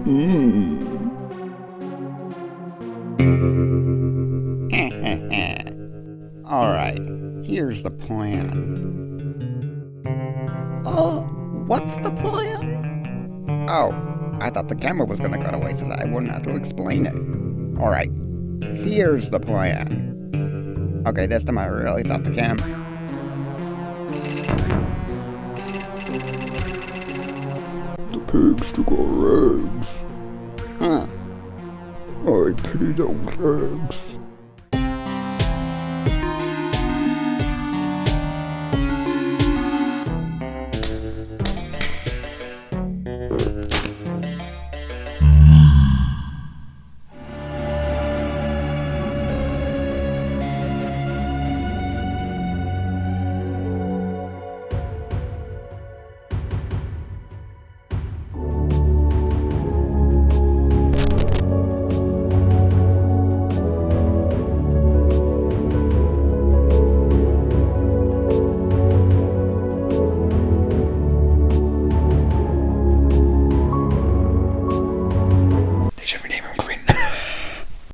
Hmm. Alright, here's the plan. What's the plan? Oh, I thought the camera was gonna cut away so that I wouldn't have to explain it. Alright, here's the plan. Okay, this time I really thought the cam. The pigs took our eggs. Huh. I pity those eggs.